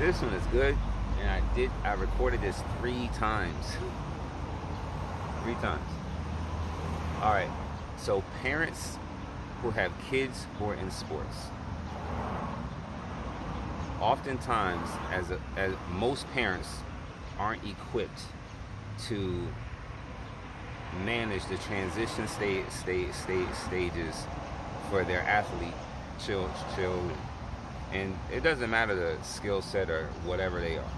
This one is good, and I recorded this 3 times. 3 times. All right. So parents who have kids who are in sports, oftentimes, as most parents aren't equipped to manage the transition stages for their athlete children. And it doesn't matter the skill set or whatever they are.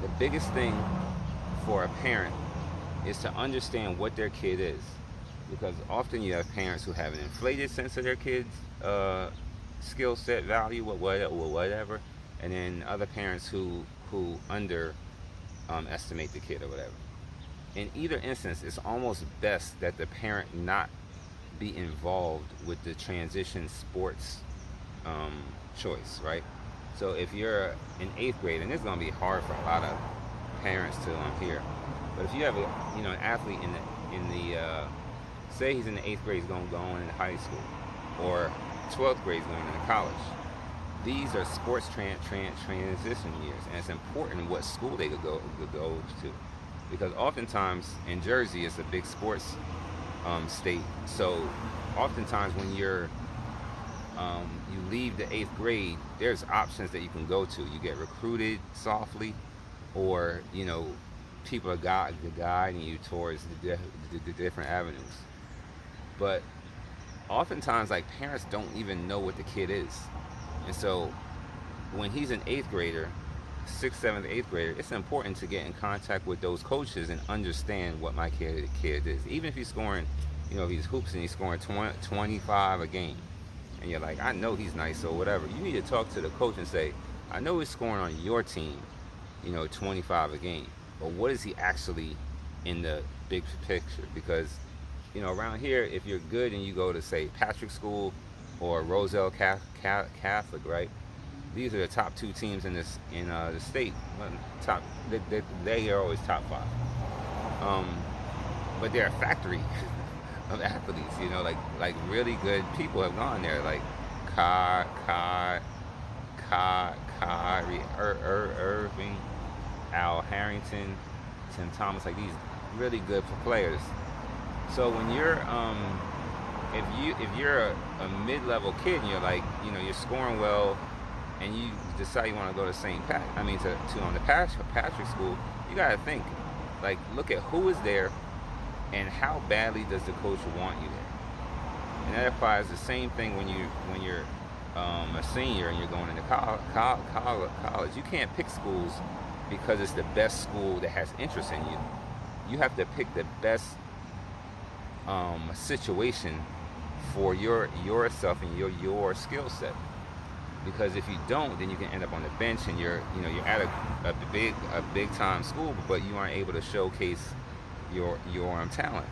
The biggest thing for a parent is to understand what their kid is. Because often you have parents who have an inflated sense of their kid's skill set, value, or whatever. And then other parents who estimate the kid or whatever. In either instance, it's almost best that the parent not be involved with the transition sports choice, right? So if you're in 8th grade, and this is going to be hard for a lot of parents to hear, but if you have an athlete in the say he's in the 8th grade, he's going into high school, or 12th grade, he's going into college. These are sports transition years, and it's important what school they could go to, because oftentimes in Jersey it's a big sports state. So oftentimes when you leave the 8th grade, there's options that you can go to. You get recruited softly, or people are guiding you towards the different avenues. But oftentimes, like, parents don't even know what the kid is, and so when he's an 8th grader, 6th, 7th, 8th grader, it's important to get in contact with those coaches and understand what my kid is. Even if he's scoring, if he's hoops and he's scoring 25 a game, and you're like, I know he's nice or whatever, you need to talk to the coach and say, I know he's scoring on your team, 25 a game, but what is he actually in the big picture? Because around here, if you're good and you go to, say, Patrick School or Roselle Catholic, right? These are the top 2 teams in the state. Top, they are always top 5. But they're a factory of athletes. Like really good people have gone there, like Kyrie Irving, Al Harrington, Tim Thomas, like these really good players. So when you're if you're a mid-level kid and you're like, you're scoring well, and you decide you want to go to the Patrick School, you gotta think, like, look at who is there and how badly does the coach want you there. And that applies the same thing when you're a senior and you're going into college. You can't pick schools because it's the best school that has interest in you. You have to pick the best situation for yourself and your skill set. Because if you don't, then you can end up on the bench and you're at a big time school, but you aren't able to showcase your talent.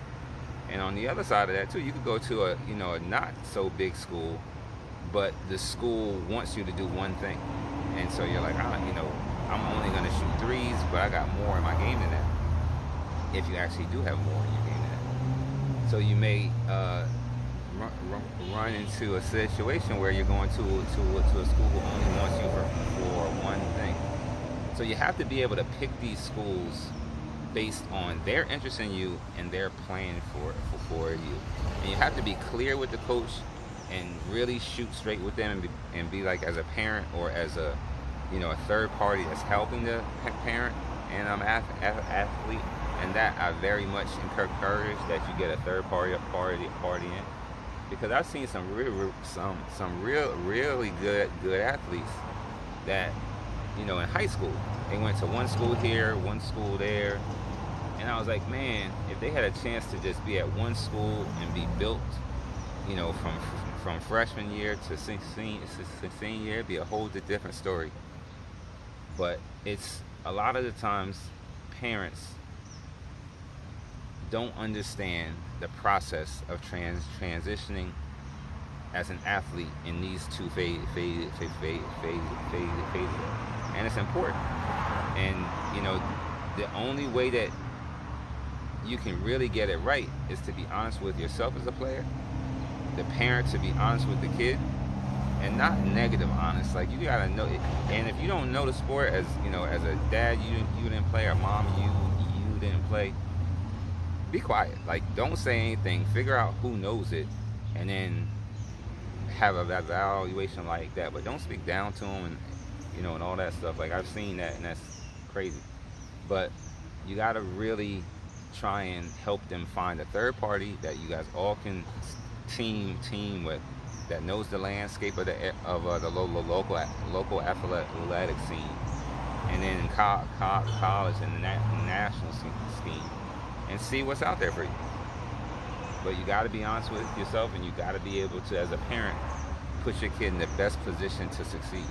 And on the other side of that too, you could go to a not so big school, but the school wants you to do one thing, and so you're like, I'm only going to shoot threes, but I got more in my game than that. If you actually do have more in your game than that, so you may run into a situation where you're going to a school who only wants you for one thing. So you have to be able to pick these schools based on their interest in you and their plan for you. And you have to be clear with the coach and really shoot straight with them and be like, as a parent or as a third party that's helping the parent and athlete. And that I very much encourage that you get a third party in. Because I've seen some really good athletes that, in high school, they went to one school here, one school there, and I was like, man, if they had a chance to just be at one school and be built, from freshman year to senior year, it'd be a whole different story. But it's a lot of the times parents don't understand the process of transitioning as an athlete in these 2 phases, and it's important. And the only way that you can really get it right is to be honest with yourself as a player, the parent to be honest with the kid, and not negative honest. Like you gotta know it. And if you don't know the sport, as you know, as a dad, you didn't play, or mom, you didn't play, be quiet. Like don't say anything. Figure out who knows it, and then have a evaluation like that. But don't speak down to them, and and all that stuff. Like I've seen that, and that's crazy. But you gotta really try and help them find a third party that you guys all can team with, that knows the landscape of the local athletic scene, and then in college and the national scheme, and see what's out there for you. But you got to be honest with yourself, and you got to be able to, as a parent, put your kid in the best position to succeed.